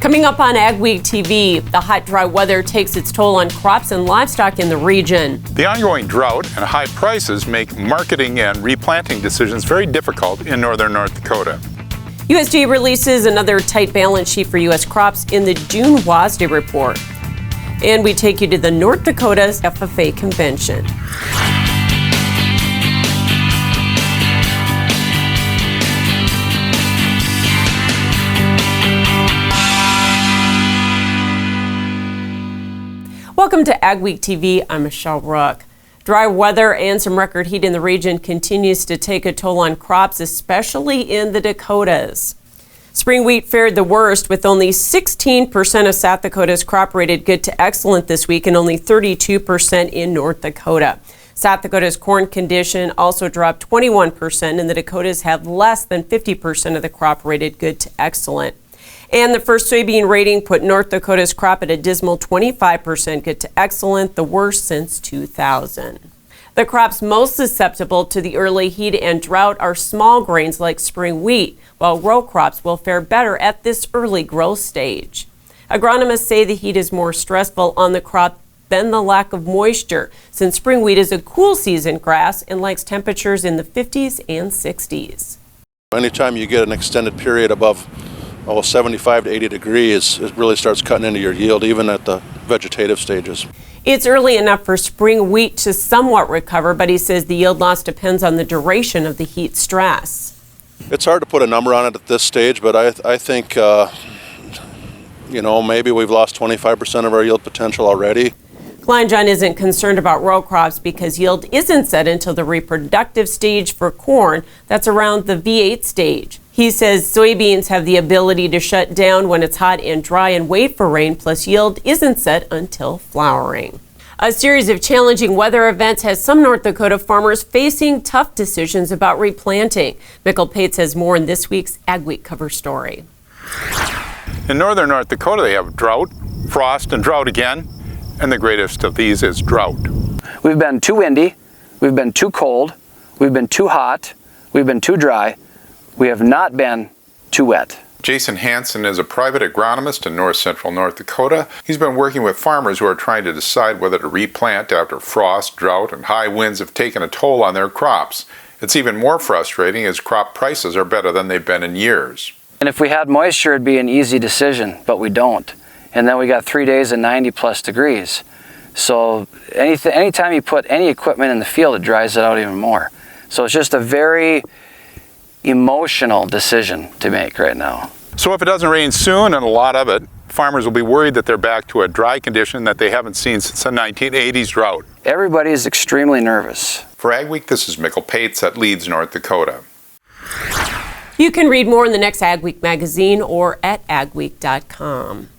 Coming up on AgweekTV, the hot, dry weather takes its toll on crops and livestock in the region. The ongoing drought and high prices make marketing and replanting decisions very difficult in northern North Dakota. USDA releases another tight balance sheet for U.S. crops in the June WASDE report. And we take you to the North Dakota's FFA convention. Welcome to AgweekTV. I'm Michelle Rook. Dry weather and some record heat in the region continues to take a toll on crops, especially in the Dakotas. Spring wheat fared the worst, with only 16% of South Dakota's crop rated good to excellent this week and only 32% in North Dakota. South Dakota's corn condition also dropped 21%, and the Dakotas have less than 50% of the crop rated good to excellent. And the first soybean rating put North Dakota's crop at a dismal 25% good to excellent, the worst since 2000. The crops most susceptible to the early heat and drought are small grains like spring wheat, while row crops will fare better at this early growth stage. Agronomists say the heat is more stressful on the crop than the lack of moisture, since spring wheat is a cool season grass and likes temperatures in the 50s and 60s. Anytime you get an extended period above 75 to 80 degrees, it really starts cutting into your yield, even at the vegetative stages. It's early enough for spring wheat to somewhat recover, but he says the yield loss depends on the duration of the heat stress. It's hard to put a number on it at this stage, but I think, maybe we've lost 25% of our yield potential already. Kleinjohn isn't concerned about row crops because yield isn't set until the reproductive stage for corn. That's around the V8 stage. He says soybeans have the ability to shut down when it's hot and dry and wait for rain, plus yield isn't set until flowering. A series of challenging weather events has some North Dakota farmers facing tough decisions about replanting. Mikkel Pates has more in this week's AgWeek cover story. In northern North Dakota, they have drought, frost, and drought again, and the greatest of these is drought. We've been too windy, we've been too cold, we've been too hot, we've been too dry. We have not been too wet. Jason Hansen is a private agronomist in north central North Dakota. He's been working with farmers who are trying to decide whether to replant after frost, drought, and high winds have taken a toll on their crops. It's even more frustrating as crop prices are better than they've been in years. And if we had moisture, it'd be an easy decision, but we don't. And then we got 3 days of 90 plus degrees. So anytime you put any equipment in the field, it dries it out even more. So it's just a very emotional decision to make right now. So if it doesn't rain soon, and a lot of it, farmers will be worried that they're back to a dry condition that they haven't seen since the 1980s drought. Everybody is extremely nervous. For AgWeek, this is Mikkel Pates at Leeds, North Dakota. You can read more in the next AgWeek magazine or at agweek.com.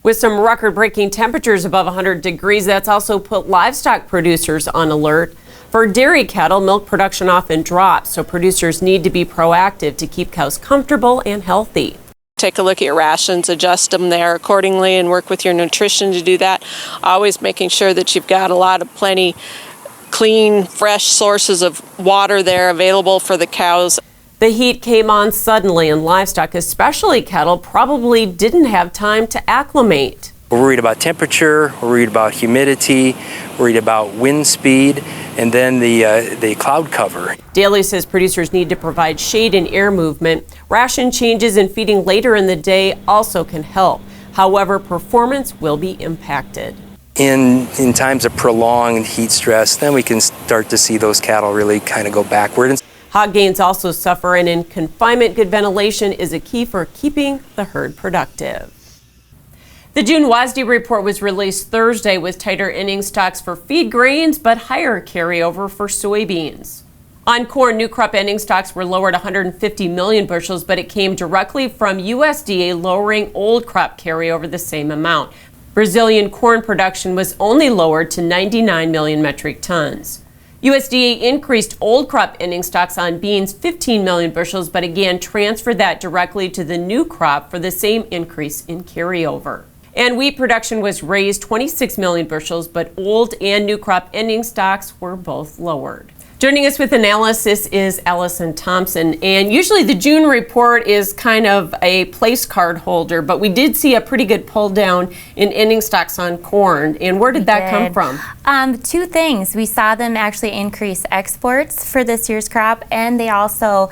With some record-breaking temperatures above 100 degrees, that's also put livestock producers on alert. For dairy cattle, milk production often drops, so producers need to be proactive to keep cows comfortable and healthy. Take a look at your rations, adjust them there accordingly, and work with your nutrition to do that. Always making sure that you've got plenty clean, fresh sources of water there available for the cows. The heat came on suddenly, and livestock, especially cattle, probably didn't have time to acclimate. We're worried about temperature, we're worried about humidity, worried about wind speed, and then the cloud cover. Daly says producers need to provide shade and air movement. Ration changes and feeding later in the day also can help. However, performance will be impacted. In times of prolonged heat stress, then we can start to see those cattle really kind of go backward. Hog gains also suffer, and in confinement, good ventilation is a key for keeping the herd productive. The June WASDE report was released Thursday with tighter ending stocks for feed grains, but higher carryover for soybeans. On corn, new crop ending stocks were lowered 150 million bushels, but it came directly from USDA lowering old crop carryover the same amount. Brazilian corn production was only lowered to 99 million metric tons. USDA increased old crop ending stocks on beans 15 million bushels, but again transferred that directly to the new crop for the same increase in carryover. And wheat production was raised 26 million bushels, but old and new crop ending stocks were both lowered. Joining us with analysis is Allison Thompson, and usually the June report is kind of a place card holder, but we did see a pretty good pull down in ending stocks on corn. And where did that come from? Two things. We saw them actually increase exports for this year's crop, and they also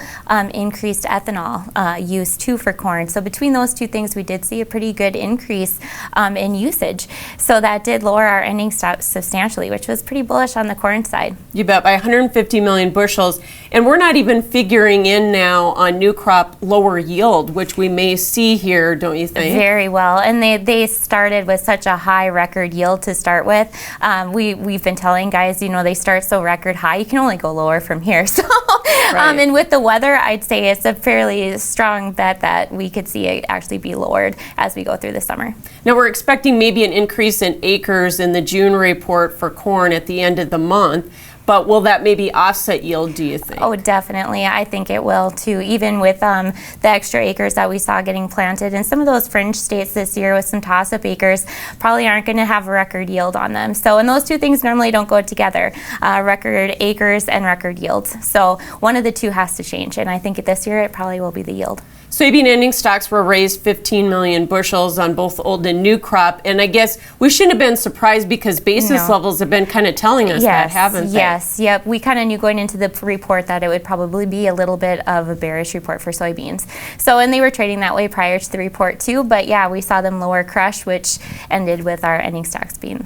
increased ethanol use too for corn. So between those two things, we did see a pretty good increase in usage. So that did lower our ending stocks substantially, which was pretty bullish on the corn side. You bet, by 150 million bushels. And we're not even figuring in now on new crop lower yield, which we may see here, don't you think? Very well. And they started with such a high record yield to start with. We've been telling guys, you know, they start so record high, you can only go lower from here. So, right. And with the weather, I'd say it's a fairly strong bet that we could see it actually be lowered as we go through the summer. Now we're expecting maybe an increase in acres in the June report for corn at the end of the month. But will that maybe offset yield, do you think? Oh, definitely. I think it will too, even with the extra acres that we saw getting planted. And some of those fringe states this year with some toss-up acres probably aren't going to have a record yield on them. So, and those two things normally don't go together, record acres and record yields. So one of the two has to change. And I think this year it probably will be the yield. Soybean ending stocks were raised 15 million bushels on both old and new crop. And I guess we shouldn't have been surprised because basis levels have been kind of telling us that, haven't they? Yes, yep. We kind of knew going into the report that it would probably be a little bit of a bearish report for soybeans. So, and they were trading that way prior to the report too. But yeah, we saw them lower crush, which ended with our ending stocks being.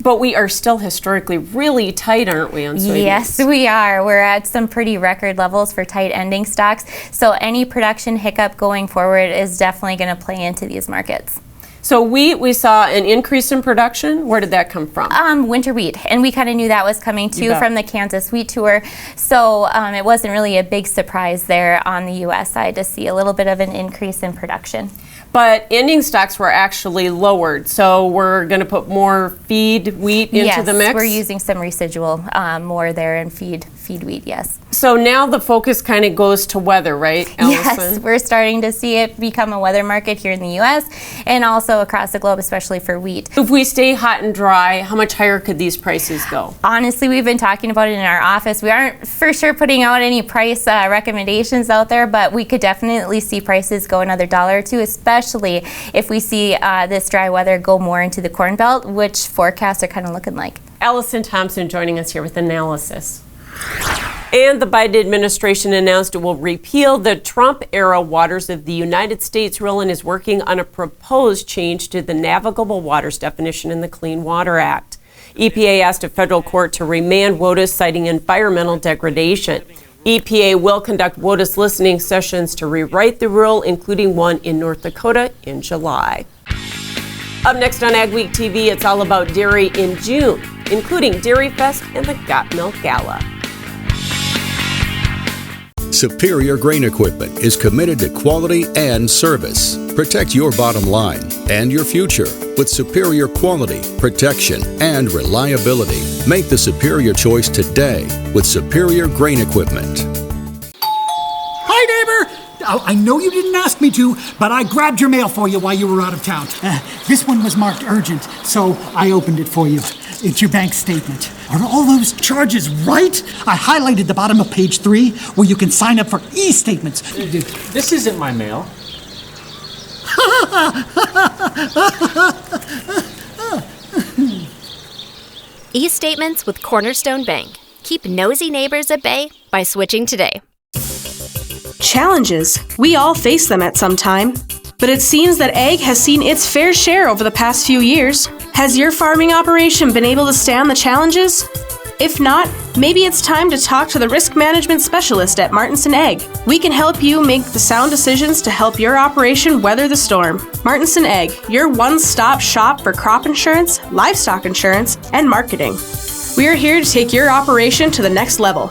But we are still historically really tight, aren't we, on soybeans? Yes, we are. We're at some pretty record levels for tight ending stocks. So any production hiccup going forward is definitely going to play into these markets. So wheat, we saw an increase in production. Where did that come from? Winter wheat, and we kind of knew that was coming too from the Kansas wheat tour. So it wasn't really a big surprise there on the U.S. side to see a little bit of an increase in production. But ending stocks were actually lowered, so we're going to put more feed wheat into the mix? Yes, we're using some residual more there in feed wheat, yes. So now the focus kind of goes to weather, right, Allison? Yes, we're starting to see it become a weather market here in the U.S. and also across the globe, especially for wheat. If we stay hot and dry, how much higher could these prices go? Honestly, we've been talking about it in our office. We aren't for sure putting out any price recommendations out there, but we could definitely see prices go another $1 or $2, especially if we see this dry weather go more into the Corn Belt, which forecasts are kind of looking like. Allison Thompson joining us here with analysis. And the Biden administration announced it will repeal the Trump-era Waters of the United States rule and is working on a proposed change to the navigable waters definition in the Clean Water Act. EPA asked a federal court to remand WOTUS, citing environmental degradation. EPA will conduct WOTUS listening sessions to rewrite the rule, including one in North Dakota in July. Up next on AgweekTV, it's all about dairy in June, including Dairyfest and the Got Milk Gala. Superior Grain Equipment is committed to quality and service. Protect your bottom line and your future with superior quality, protection, and reliability. Make the superior choice today with Superior Grain Equipment. Hi, neighbor! Oh, I know you didn't ask me to, but I grabbed your mail for you while you were out of town. This one was marked urgent, so I opened it for you. It's your bank statement. Are all those charges right? I highlighted the bottom of page 3 where you can sign up for e-statements. This isn't my mail. E-statements with Cornerstone Bank. Keep nosy neighbors at bay by switching today. Challenges. We all face them at some time. But it seems that ag has seen its fair share over the past few years. Has your farming operation been able to stand the challenges? If not, maybe it's time to talk to the risk management specialist at Martinson Ag. We can help you make the sound decisions to help your operation weather the storm. Martinson Ag, your one-stop shop for crop insurance, livestock insurance, and marketing. We are here to take your operation to the next level.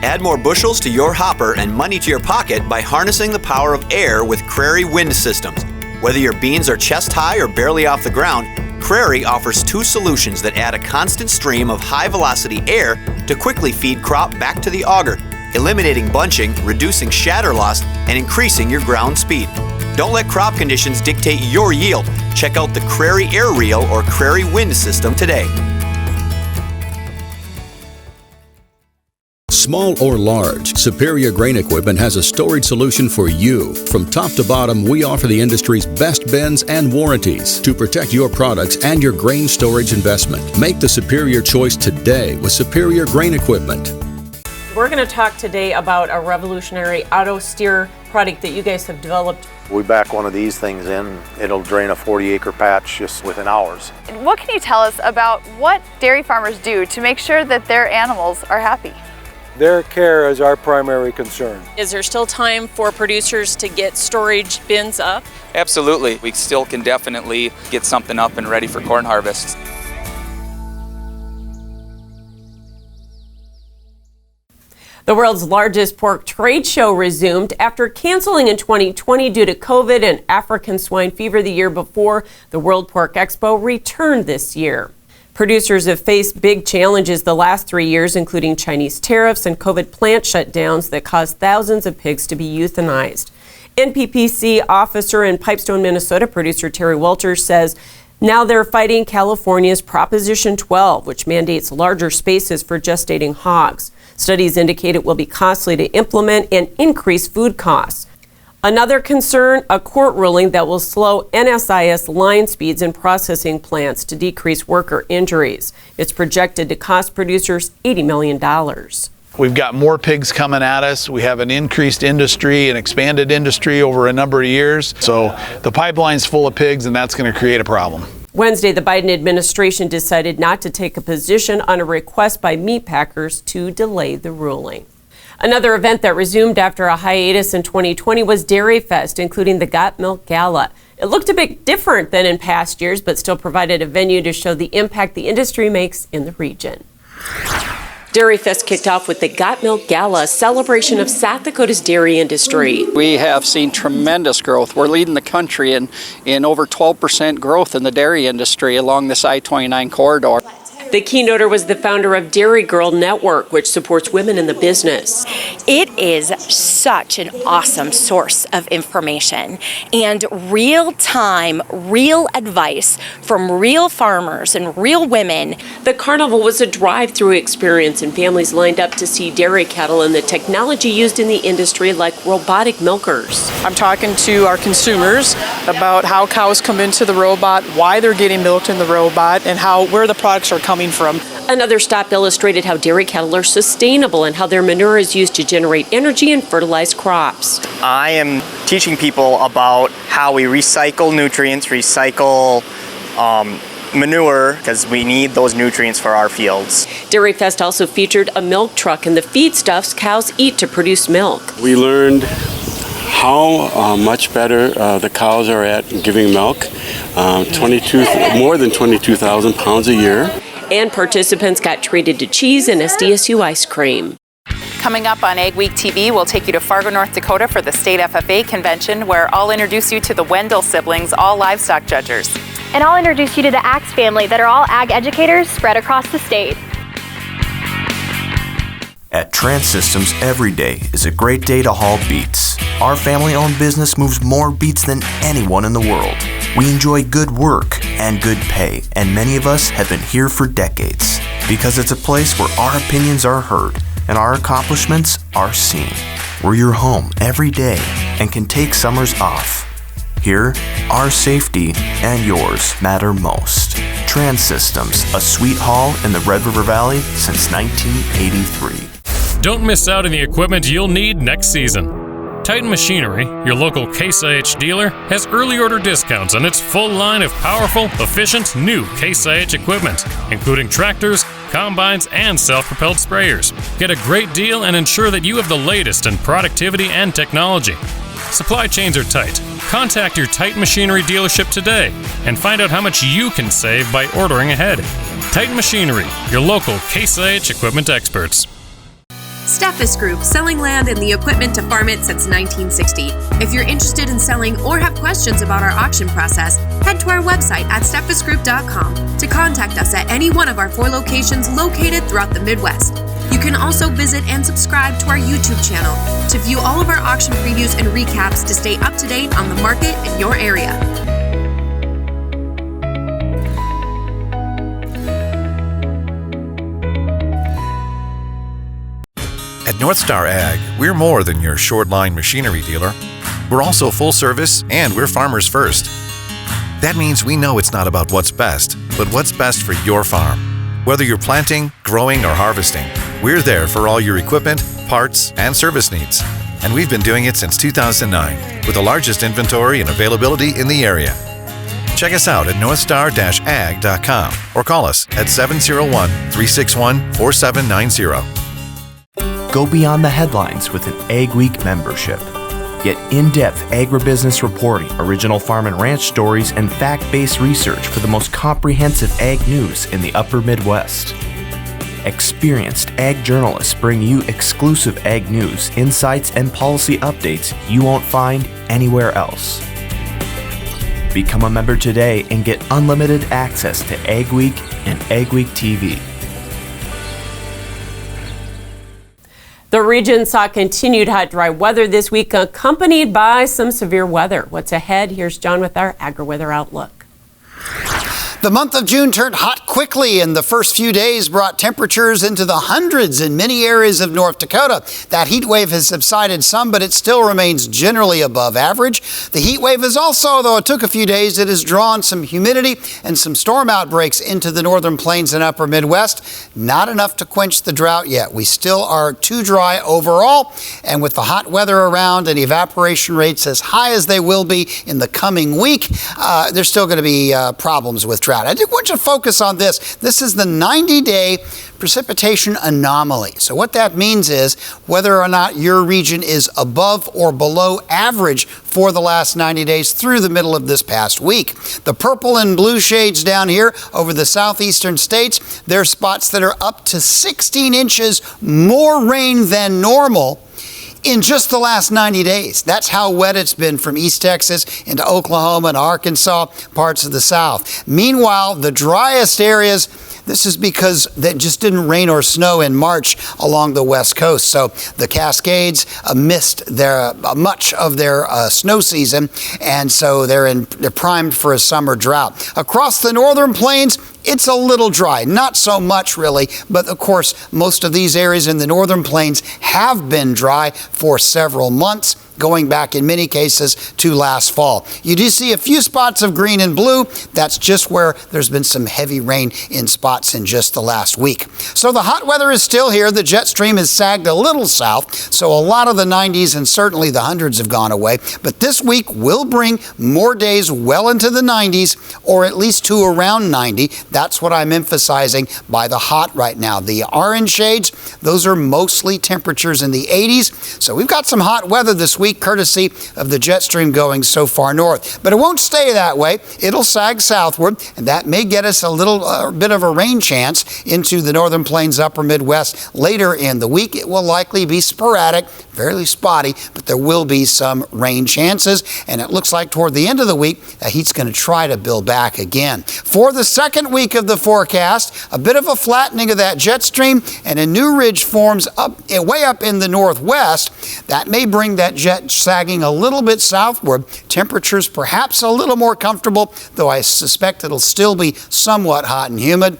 Add more bushels to your hopper and money to your pocket by harnessing the power of air with Crary Wind Systems. Whether your beans are chest high or barely off the ground, Crary offers two solutions that add a constant stream of high-velocity air to quickly feed crop back to the auger, eliminating bunching, reducing shatter loss, and increasing your ground speed. Don't let crop conditions dictate your yield. Check out the Crary Air Reel or Crary Wind System today. Small or large, Superior Grain Equipment has a storage solution for you. From top to bottom, we offer the industry's best bins and warranties to protect your products and your grain storage investment. Make the superior choice today with Superior Grain Equipment. We're going to talk today about a revolutionary auto steer product that you guys have developed. We back one of these things in, it'll drain a 40-acre patch just within hours. What can you tell us about what dairy farmers do to make sure that their animals are happy? Their care is our primary concern. Is there still time for producers to get storage bins up? Absolutely. We still can definitely get something up and ready for corn harvest. The world's largest pork trade show resumed after canceling in 2020 due to COVID and African swine fever the year before. The World Pork Expo returned this year. Producers have faced big challenges the last 3 years, including Chinese tariffs and COVID plant shutdowns that caused thousands of pigs to be euthanized. NPPC officer and Pipestone, Minnesota producer Terry Walters says now they're fighting California's Proposition 12, which mandates larger spaces for gestating hogs. Studies indicate it will be costly to implement and increase food costs. Another concern, a court ruling that will slow NSIS line speeds in processing plants to decrease worker injuries. It's projected to cost producers $80 million. We've got more pigs coming at us. We have an increased industry, an expanded industry over a number of years. So the pipeline's full of pigs, and that's going to create a problem. Wednesday, the Biden administration decided not to take a position on a request by meatpackers to delay the ruling. Another event that resumed after a hiatus in 2020 was Dairyfest, including the Got Milk Gala. It looked a bit different than in past years, but still provided a venue to show the impact the industry makes in the region. Dairyfest kicked off with the Got Milk Gala, a celebration of South Dakota's dairy industry. We have seen tremendous growth. We're leading the country in over 12% growth in the dairy industry along this I-29 corridor. The keynoter was the founder of Dairy Girl Network, which supports women in the business. It is such an awesome source of information and real-time, real advice from real farmers and real women. The carnival was a drive-through experience, and families lined up to see dairy cattle and the technology used in the industry like robotic milkers. I'm talking to our consumers about how cows come into the robot, why they're getting milked in the robot, and where the products are coming from. Another stop illustrated how dairy cattle are sustainable and how their manure is used to generate energy and fertilize crops. I am teaching people about how we recycle nutrients, recycle manure, because we need those nutrients for our fields. Dairyfest also featured a milk truck and the feedstuffs cows eat to produce milk. We learned how much better the cows are at giving milk, more than 22,000 pounds a year. And participants got treated to cheese and SDSU ice cream. Coming up on AgWeek TV, we'll take you to Fargo, North Dakota for the State FFA convention, where I'll introduce you to the Wendell siblings, all livestock judges. And I'll introduce you to the Axe family that are all ag educators spread across the state. At Trans Systems, every day is a great day to haul beets. Our family-owned business moves more beets than anyone in the world. We enjoy good work and good pay, and many of us have been here for decades because it's a place where our opinions are heard and our accomplishments are seen. We're your home every day and can take summers off. Here, our safety and yours matter most. Trans Systems, a sweet haul in the Red River Valley since 1983. Don't miss out on the equipment you'll need next season. Titan Machinery, your local Case IH dealer, has early order discounts on its full line of powerful, efficient, new Case IH equipment, including tractors, combines, and self-propelled sprayers. Get a great deal and ensure that you have the latest in productivity and technology. Supply chains are tight. Contact your Titan Machinery dealership today and find out how much you can save by ordering ahead. Titan Machinery, your local Case IH equipment experts. Steffes Group, selling land and the equipment to farm it since 1960. If you're interested in selling or have questions about our auction process, head to our website at steffesgroup.com to contact us at any one of our 4 locations located throughout the Midwest. You can also visit and subscribe to our YouTube channel to view all of our auction previews and recaps to stay up to date on the market in your area. North Star Ag, we're more than your short-line machinery dealer. We're also full service, and we're farmers first. That means we know it's not about what's best, but what's best for your farm. Whether you're planting, growing, or harvesting, we're there for all your equipment, parts, and service needs. And we've been doing it since 2009, with the largest inventory and availability in the area. Check us out at northstar-ag.com or call us at 701-361-4790. Go beyond the headlines with an AgWEEK membership. Get in-depth agribusiness reporting, original farm and ranch stories, and fact-based research for the most comprehensive ag news in the upper Midwest. Experienced ag journalists bring you exclusive ag news, insights, and policy updates you won't find anywhere else. Become a member today and get unlimited access to AgWEEK and AgweekTV. The region saw continued hot, dry weather this week, accompanied by some severe weather. What's ahead? Here's John with our agri-weather outlook. The month of June turned hot quickly, and the first few days brought temperatures into the hundreds in many areas of North Dakota. That heat wave has subsided some, but it still remains generally above average. The heat wave is also, though it took a few days, it has drawn some humidity and some storm outbreaks into the northern plains and upper Midwest. Not enough to quench the drought yet. We still are too dry overall, and with the hot weather around and evaporation rates as high as they will be in the coming week, there's still going to be problems with drought. I do want you to focus on this. This is the 90-day precipitation anomaly. So what that means is whether or not your region is above or below average for the last 90 days through the middle of this past week. The purple and blue shades down here over the southeastern states, there are spots that are up to 16 inches more rain than normal in just the last 90 days. That's how wet it's been from East Texas into Oklahoma and Arkansas, parts of the South. Meanwhile, the driest areas, this is because that just didn't rain or snow in March along the West Coast. So the Cascades missed much of their snow season, and so they're primed for a summer drought. Across the northern plains, it's a little dry, not so much really, but of course most of these areas in the northern plains have been dry for several months, going back in many cases to last fall. You do see a few spots of green and blue. That's just where there's been some heavy rain in spots in just the last week. So the hot weather is still here. The jet stream has sagged a little south, so a lot of the 90s and certainly the hundreds have gone away. But this week will bring more days well into the 90s, or at least to around 90. That's what I'm emphasizing by the hot right now. The orange shades, those are mostly temperatures in the 80s. So we've got some hot weather this week, courtesy of the jet stream going so far north. But it won't stay that way. It'll sag southward, and that may get us a little bit of a rain chance into the northern plains, upper Midwest later in the week. It will likely be sporadic, fairly spotty, but there will be some rain chances, and it looks like toward the end of the week that heat's going to try to build back again. For the second week of the forecast, a bit of a flattening of that jet stream, and a new ridge forms way up in the northwest. That may bring that jet sagging a little bit southward. Temperatures perhaps a little more comfortable, though I suspect it'll still be somewhat hot and humid.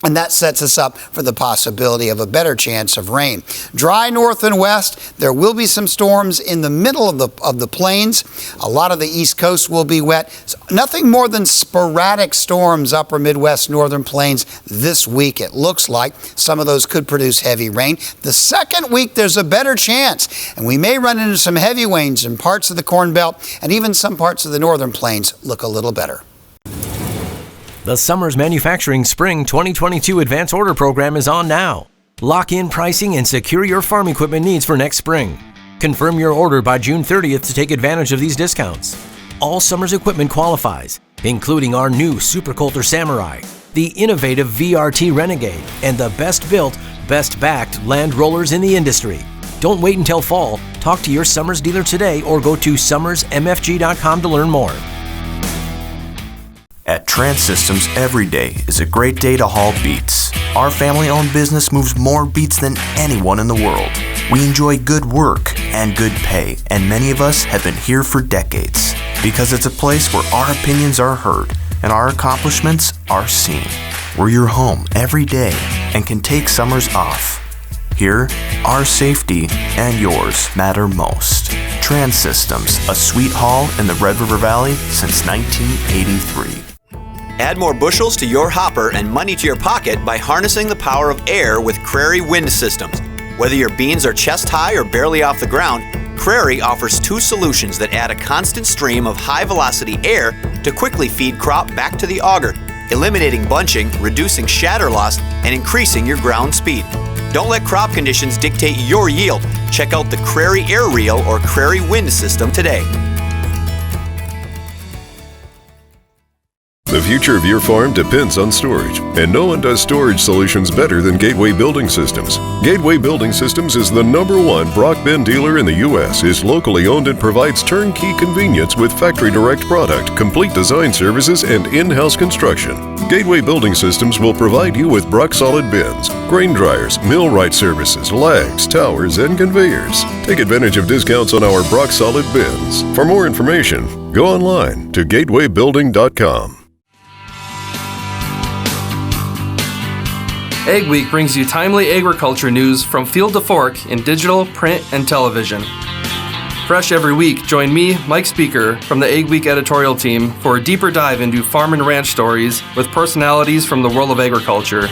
And that sets us up for the possibility of a better chance of rain. Dry north and west. There will be some storms in the middle of the plains. A lot of the east coast will be wet. So nothing more than sporadic storms upper Midwest, northern plains this week. It looks like some of those could produce heavy rain. The second week there's a better chance, and we may run into some heavy rains in parts of the Corn Belt, and even some parts of the northern plains look a little better. The Summers Manufacturing Spring 2022 Advance Order Program is on now. Lock in pricing and secure your farm equipment needs for next spring. Confirm your order by June 30th to take advantage of these discounts. All Summers equipment qualifies, including our new Super Coulter Samurai, the innovative VRT Renegade, and the best-built, best-backed land rollers in the industry. Don't wait until fall. Talk to your Summers dealer today or go to summersmfg.com to learn more. At Trans Systems, every day is a great day to haul beets. Our family-owned business moves more beets than anyone in the world. We enjoy good work and good pay, and many of us have been here for decades because it's a place where our opinions are heard and our accomplishments are seen. We're your home every day and can take summers off. Here, our safety and yours matter most. Trans Systems, a sweet haul in the Red River Valley since 1983. Add more bushels to your hopper and money to your pocket by harnessing the power of air with Crary Wind Systems. Whether your beans are chest high or barely off the ground, Crary offers two solutions that add a constant stream of high-velocity air to quickly feed crop back to the auger, eliminating bunching, reducing shatter loss, and increasing your ground speed. Don't let crop conditions dictate your yield. Check out the Crary Air Reel or Crary Wind System today. The future of your farm depends on storage, and no one does storage solutions better than Gateway Building Systems. Gateway Building Systems is the #1 Brock bin dealer in the U.S., is locally owned and provides turnkey convenience with factory direct product, complete design services, and in-house construction. Gateway Building Systems will provide you with Brock solid bins, grain dryers, millwright services, lags, towers, and conveyors. Take advantage of discounts on our Brock solid bins. For more information, go online to gatewaybuilding.com. AgWeek brings you timely agriculture news from field to fork in digital, print, and television. Fresh every week, join me, Mike Speaker, from the AgWeek editorial team for a deeper dive into farm and ranch stories with personalities from the world of agriculture.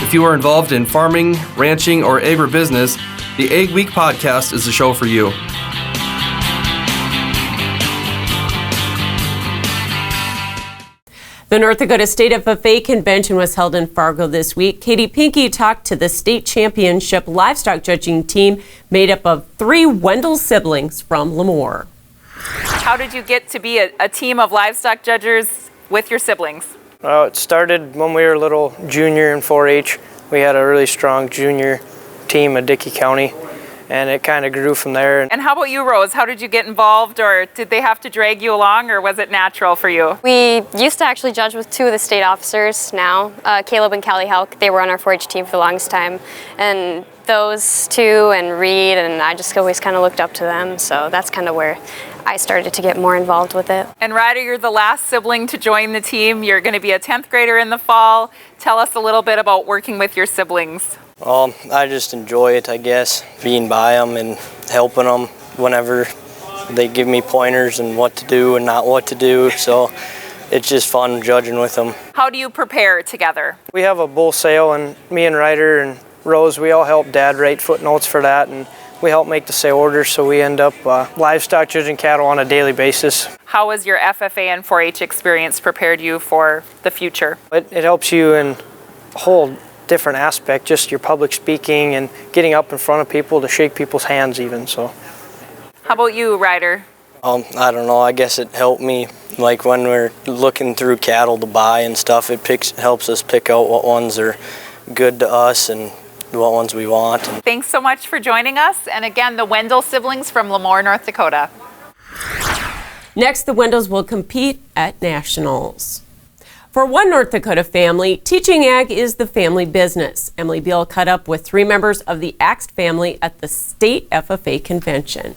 If you are involved in farming, ranching, or agribusiness, the AgWeek podcast is the show for you. The North Dakota State FFA Convention was held in Fargo this week. Katie Pinky talked to the state championship livestock judging team made up of 3 Wendell siblings from Lemoore. How did you get to be a team of livestock judges with your siblings? It started when we were little junior in 4-H. We had a really strong junior team at Dickey County, and it kind of grew from there. And how about you, Rose? How did you get involved, or did they have to drag you along, or was it natural for you? We used to actually judge with 2 of the state officers now, Caleb and Callie Helk. They were on our 4-H team for the longest time. And those 2 and Reed, and I just always kind of looked up to them. So that's kind of where I started to get more involved with it. And Ryder, you're the last sibling to join the team. You're going to be a 10th grader in the fall. Tell us a little bit about working with your siblings. I just enjoy it, I guess, being by them and helping them whenever they give me pointers and what to do and not what to do. So it's just fun judging with them. How do you prepare together? We have a bull sale, and me and Ryder and Rose, we all help Dad write footnotes for that, and we help make the sale orders, so we end up livestock judging cattle on a daily basis. How has your FFA and 4-H experience prepared you for the future? It helps you in a whole different aspect, just your public speaking and getting up in front of people to shake people's hands even. So. How about you, Ryder? I don't know, I guess it helped me, like when we're looking through cattle to buy and stuff, it helps us pick out what ones are good to us and what ones we want. Thanks so much for joining us. And again, the Wendell siblings from Lemoore, North Dakota. Next, the Wendells will compete at nationals. For one North Dakota family, teaching ag is the family business. Emily Beal caught up with 3 members of the Axt family at the State FFA Convention.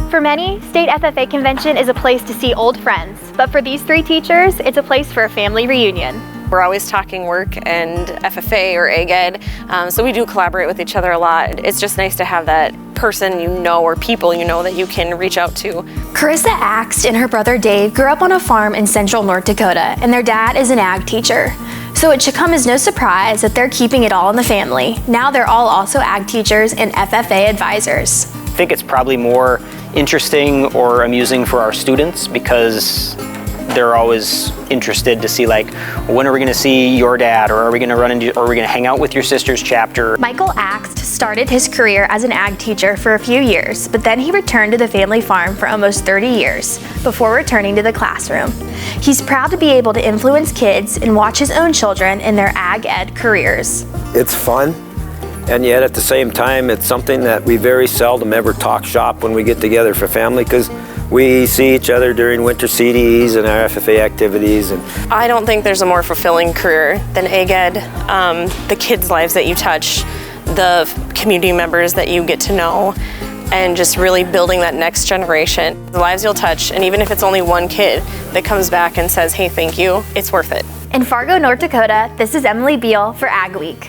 For many, State FFA Convention is a place to see old friends, but for these 3 teachers, it's a place for a family reunion. We're always talking work and FFA or ag ed, so we do collaborate with each other a lot. It's just nice to have that person you know or people you know that you can reach out to. Carissa Axt and her brother Dave grew up on a farm in central North Dakota, and their dad is an ag teacher. So it should come as no surprise that they're keeping it all in the family. Now they're all also ag teachers and FFA advisors. I think it's probably more interesting or amusing for our students because they're always interested to see, like, when are we going to see your dad, or are we going to run into, or are we going to hang out with your sister's chapter? Michael Axt started his career as an ag teacher for a few years, but then he returned to the family farm for almost 30 years before returning to the classroom. He's proud to be able to influence kids and watch his own children in their ag ed careers. It's fun, and yet at the same time, it's something that we very seldom ever talk shop when we get together for family, because we see each other during winter CDs and our FFA activities. And I don't think there's a more fulfilling career than ag ed. The kids' lives that you touch, the community members that you get to know, and just really building that next generation. The lives you'll touch, and even if it's only one kid that comes back and says, hey, thank you, it's worth it. In Fargo, North Dakota, this is Emily Beal for AgWeek.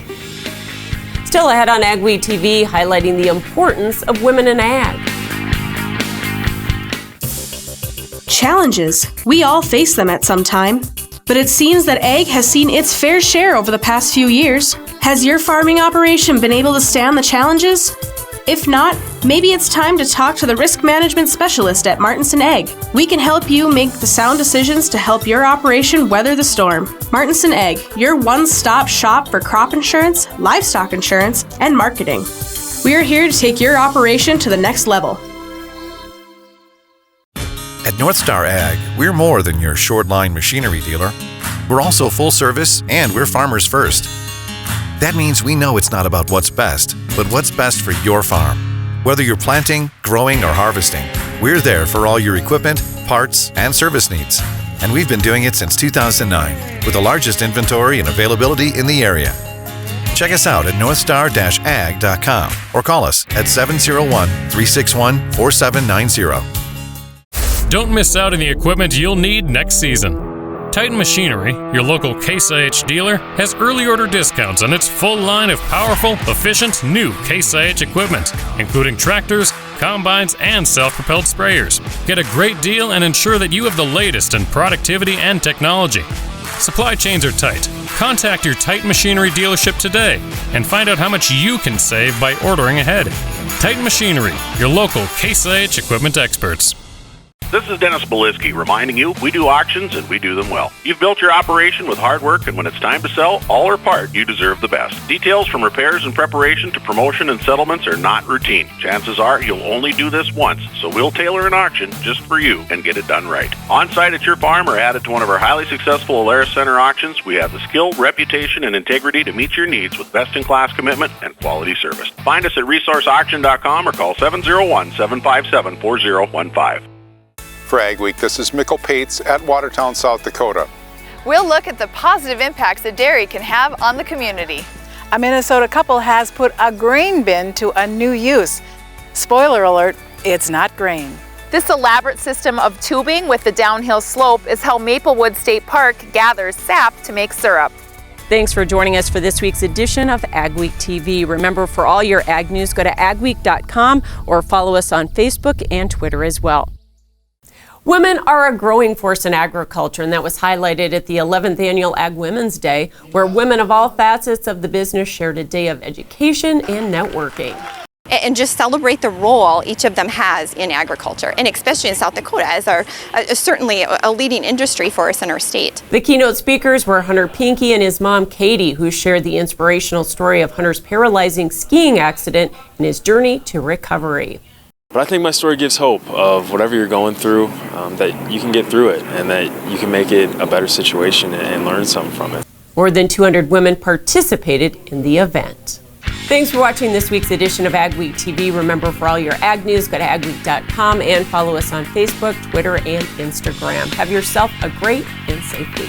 Still ahead on AgWeek TV, highlighting the importance of women in ag. Challenges. We all face them at some time. But it seems that ag has seen its fair share over the past few years. Has your farming operation been able to stand the challenges? If not, maybe it's time to talk to the risk management specialist at Martinson Ag. We can help you make the sound decisions to help your operation weather the storm. Martinson Ag, your one-stop shop for crop insurance, livestock insurance, and marketing. We are here to take your operation to the next level. At North Star Ag, we're more than your short-line machinery dealer. We're also full service, and we're farmers first. That means we know it's not about what's best, but what's best for your farm. Whether you're planting, growing, or harvesting, we're there for all your equipment, parts, and service needs. And we've been doing it since 2009, with the largest inventory and availability in the area. Check us out at northstar-ag.com or call us at 701-361-4790. Don't miss out on the equipment you'll need next season. Titan Machinery, your local Case IH dealer, has early order discounts on its full line of powerful, efficient, new Case IH equipment, including tractors, combines, and self-propelled sprayers. Get a great deal and ensure that you have the latest in productivity and technology. Supply chains are tight. Contact your Titan Machinery dealership today and find out how much you can save by ordering ahead. Titan Machinery, your local Case IH equipment experts. This is Dennis Beliski reminding you we do auctions and we do them well. You've built your operation with hard work, and when it's time to sell, all or part, you deserve the best. Details from repairs and preparation to promotion and settlements are not routine. Chances are you'll only do this once, so we'll tailor an auction just for you and get it done right. On-site at your farm or added to one of our highly successful Alaris Center auctions, we have the skill, reputation, and integrity to meet your needs with best-in-class commitment and quality service. Find us at resourceauction.com or call 701-757-4015. For AgWeek, this is Mikkel Pates at Watertown, South Dakota. We'll look at the positive impacts that dairy can have on the community. A Minnesota couple has put a grain bin to a new use. Spoiler alert, it's not grain. This elaborate system of tubing with the downhill slope is how Maplewood State Park gathers sap to make syrup. Thanks for joining us for this week's edition of AgWeek TV. Remember, for all your ag news, go to agweek.com or follow us on Facebook and Twitter as well. Women are a growing force in agriculture, and that was highlighted at the 11th Annual Ag Women's Day, where women of all facets of the business shared a day of education and networking. And just celebrate the role each of them has in agriculture, and especially in South Dakota as certainly a leading industry for us in our state. The keynote speakers were Hunter Pinky and his mom Katie, who shared the inspirational story of Hunter's paralyzing skiing accident and his journey to recovery. But I think my story gives hope of whatever you're going through, that you can get through it and that you can make it a better situation and learn something from it. More than 200 women participated in the event. Thanks for watching this week's edition of AgWeek TV. Remember, for all your ag news, go to agweek.com and follow us on Facebook, Twitter, and Instagram. Have yourself a great and safe week.